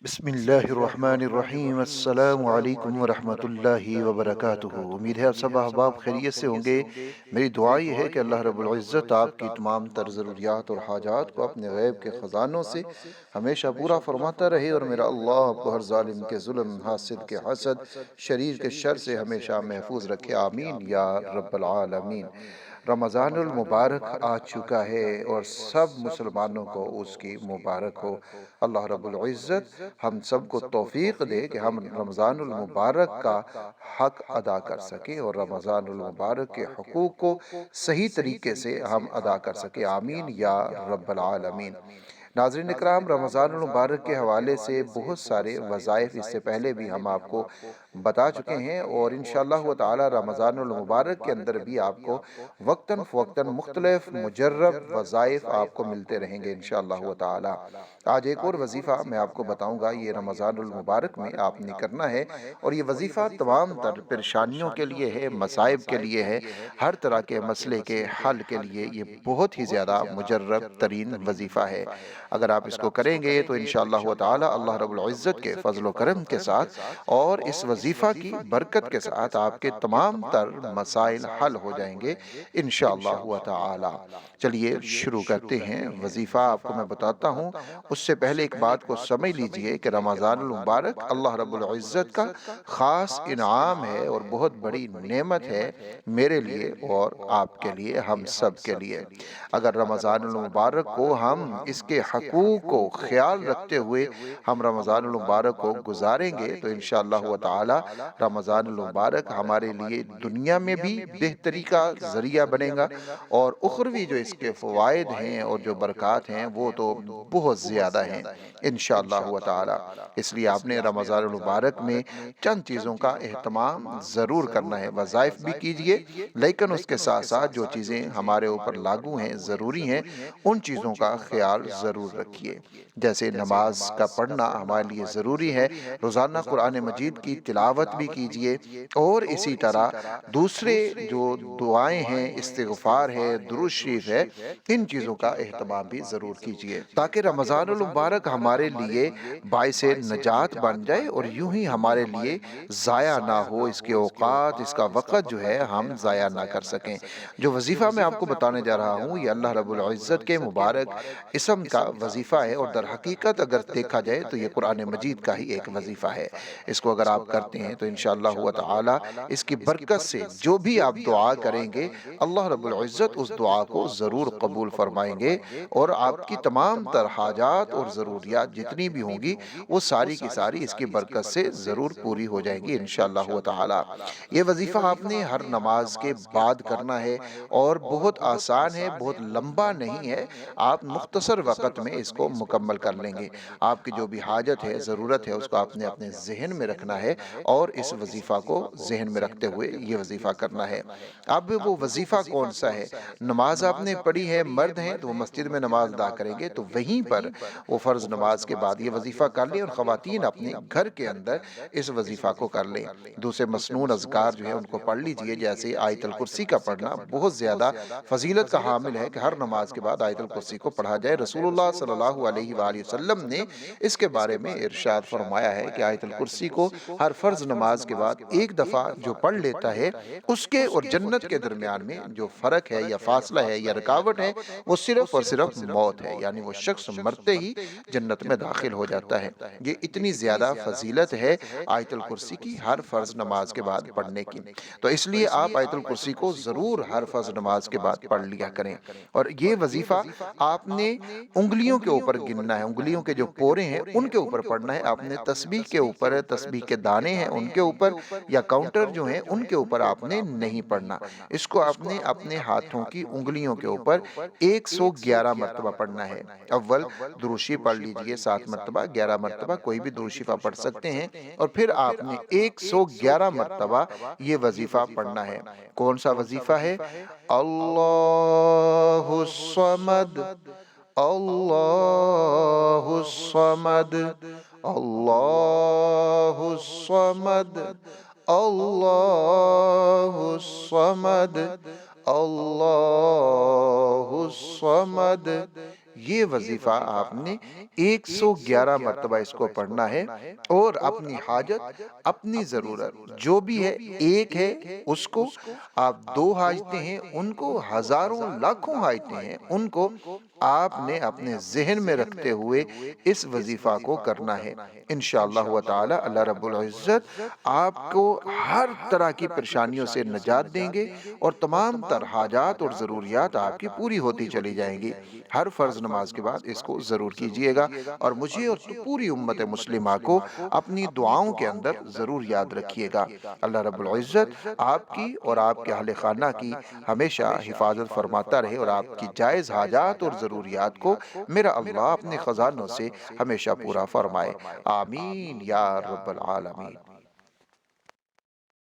بسم اللہ الرحمن الرحیم، السلام علیکم ورحمۃ اللہ وبرکاتہ۔ امید ہے آپ سب احباب خیریت سے ہوں گے۔ میری دعا یہ ہے کہ اللہ رب العزت آپ کی تمام تر ضروریات اور حاجات کو اپنے غیب کے خزانوں سے ہمیشہ پورا فرماتا رہے، اور میرا اللہ آپ کو ہر ظالم کے ظلم، حاسد کے حسد، شریر کے شر سے ہمیشہ محفوظ رکھے، آمین یا رب العالمین۔ رمضان المبارک آ چکا ہے اور سب مسلمانوں کو اس کی مبارک ہو۔ اللہ رب العزت ہم سب کو توفیق دے کہ ہم رمضان المبارک کا حق ادا کر سکیں اور رمضان المبارک کے حقوق کو صحیح طریقے سے ہم ادا کر سکیں، آمین یا رب العالمین۔ ناظرین اکرام، رمضان المبارک کے حوالے سے بہت سارے وظائف اس سے پہلے بھی ہم آپ کو بتا چکے ہیں، اور انشاءاللہ تعالی رمضان المبارک کے اندر بھی آپ کو وقتاً فوقتاً مختلف مجرب وظائف آپ کو ملتے رہیں گے انشاءاللہ تعالی۔ آج ایک اور وظیفہ میں آپ کو بتاؤں گا، یہ رمضان المبارک میں آپ نے کرنا ہے، اور یہ وظیفہ تمام تر پریشانیوں کے لیے ہے، مصائب کے لیے ہے، ہر طرح کے مسئلے کے حل کے لیے یہ بہت ہی زیادہ مجرب ترین وظیفہ ہے۔ اگر آپ اس کو کریں گے تو انشاءاللہ تعالی اللہ رب العزت کے فضل و کرم کے ساتھ اور اس وظیفہ کی برکت کے ساتھ آپ کے تمام تر مسائل حل ہو جائیں گے انشاءاللہ تعالی۔ چلیے شروع کرتے ہیں۔ وظیفہ آپ کو میں بتاتا ہوں، اس سے پہلے ایک بات کو سمجھ لیجئے کہ رمضان المبارک اللہ رب العزت کا خاص انعام ہے اور بہت بڑی نعمت ہے میرے لیے اور آپ کے لیے، ہم سب کے لیے۔ اگر رمضان المبارک کو ہم اس کے حقوق کو خیال رکھتے ہوئے ہم رمضان المبارک کو گزاریں گے تو انشاءاللہ تعالی رمضان المبارک ہمارے لیے دنیا میں بھی بہتری کا ذریعہ بنے گا، اور اخروی جو اس کے فوائد ہیں اور جو برکات ہیں وہ تو بہت زیادہ ہیں انشاءاللہ تعالی۔ اس لیے آپ نے رمضان المبارک میں چند چیزوں کا اہتمام ضرور کرنا ہے۔ وظائف بھی کیجئے، لیکن اس کے ساتھ ساتھ جو چیزیں ہمارے اوپر لاگو ہیں، ضروری ہیں، ان چیزوں کا خیال ضرور رکھیے۔ جیسے نماز کا پڑھنا ہمارے لیے ضروری ہے، روزانہ قرآن مجید کی تلاوت بھی کیجئے، اور اسی طرح دوسرے جو دعائیں ہیں، استغفار ہے، درود شریف ہے، ان چیزوں کا اہتمام بھی ضرور کیجئے، تاکہ رمضان المبارک ہمارے لیے باعث نجات بن جائے اور یوں ہی ہمارے لیے ضائع نہ ہو، اس کے اوقات، اس کا وقت جو ہے ہم ضائع نہ کر سکیں۔ جو وظیفہ میں آپ کو بتانے جا رہا ہوں، یہ اللہ رب العزت کے مبارک اسم کا وظیفہ ہے، اور در حقیقت اگر دیکھا جائے تو یہ قرآن مجید کا ہی ایک وظیفہ ہے۔ اس کو اگر آپ کرتے ہیں تو انشاءاللہ تعالی اس کی برکت سے جو بھی آپ دعا کریں گے، اللہ رب العزت اس دعا کو ضرور قبول فرمائیں گے، اور آپ کی تمام تر حاجات اور ضروریات جتنی بھی ہوں گی وہ ساری کی ساری اس کی برکت سے ضرور پوری ہو جائیں گی انشاءاللہ تعالی۔ یہ وظیفہ آپ نے ہر نماز کے بعد کرنا ہے، اور بہت آسان ہے، بہت لمبا نہیں ہے، آپ مختصر وقت میں اس کو مکمل کر لیں گے۔ آپ کی جو بھی حاجت ہے، ضرورت ہے، اس کو آپ نے اپنے ذہن میں رکھنا ہے، اور اس وظیفہ کو ذہن میں رکھتے ہوئے یہ وظیفہ کرنا ہے۔ اب وہ وظیفہ کون سا ہے؟ نماز آپ نے پڑھی ہے، مرد ہیں تو وہ مسجد میں نماز ادا کریں گے، تو وہیں پر وہ فرض نماز کے بعد یہ وظیفہ کر لیں، اور خواتین اپنے گھر کے اندر اس وظیفہ کو کر لیں۔ دوسرے مسنون اذکار جو ہیں ان کو پڑھ لیجئے، جیسے آیت الکرسی کا پڑھنا بہت زیادہ فضیلت کا حامل ہے کہ ہر نماز کے بعد آیت الکرسی کو پڑھا جائے۔ رسول اللہ صلی اللہ علیہ وآلہ وسلم نے اس کے بارے میں ارشاد فرمایا ہے کہ آیت الکرسی کو ہر فرض نماز کے بعد ایک دفعہ جو پڑھ لیتا ہے، اس کے اور جنت کے درمیان میں جو فرق ہے یا فاصلہ ہے یا رکاوٹ ہے، وہ صرف اور صرف موت ہے، یعنی وہ شخص مرتے ہی جنت میں داخل ہو جاتا ہے۔ یہ اتنی زیادہ فضیلت ہے آیت الکرسی کی ہر فرض نماز کے بعد پڑھنے کی، تو اس لیے آپ آیت الکرسی کو ضرور ہر فرض نماز کے بعد پڑھ لیا کریں۔ اور یہ وظیفہ آپ نے انگلیوں کے اوپر گننا ہے، انگلیوں کے جو پورے ہیں ان کے اوپر پڑھنا ہے۔ آپ نے تسبیح کے اوپر، تسبیح کے دانے ہیں ان کے اوپر، یا کاؤنٹر جو ہیں ان کے اوپر آپ نے نہیں پڑھنا۔ اس کو آپ نے اپنے ہاتھوں کی انگلیوں کے اوپر 111 مرتبہ پڑھنا ہے۔ اول دروشی پڑھ لیجئے 7 مرتبہ، 11 مرتبہ کوئی بھی دروشیفہ پڑھ سکتے ہیں، اور پھر آپ نے 111 مرتبہ یہ وظیفہ پڑھنا ہے۔ کون سا وظیفہ ہے؟ اللہ الصمد، اللہ الصمد، اللہ الصمد، اللہ الصمد، اللہ الصمد، یہ وظیفہ آپ نے 111 مرتبہ اس کو پڑھنا ہے، اور اپنی حاجت، اپنی ضرورت جو بھی ہے، ایک ہے اس کو، آپ دو حاجتیں ہیں ان کو، ہزاروں لاکھوں حاجتیں ہیں ان کو، آپ نے اپنے ذہن میں رکھتے ہوئے اس وظیفہ کو کرنا ہے۔ انشاءاللہ و تعالی اللہ رب العزت آپ کو ہر طرح کی پریشانیوں سے نجات دیں گے، اور تمام تر حاجات اور ضروریات آپ کی پوری ہوتی چلی جائیں گی۔ ہر فرض نماز کے بعد اس کو ضرور کیجئے گا، اور مجھے اور پوری امت مسلمہ کو اپنی دعاؤں کے اندر ضرور یاد رکھیے گا۔ اللہ رب العزت آپ کی اور آپ کے اہل خانہ کی ہمیشہ حفاظت فرماتا رہے، اور آپ کی جائز حاجات اور ضروریات کو میرا اللہ اپنے خزانوں سے ہمیشہ پورا فرمائے۔ آمین یا رب العالمین۔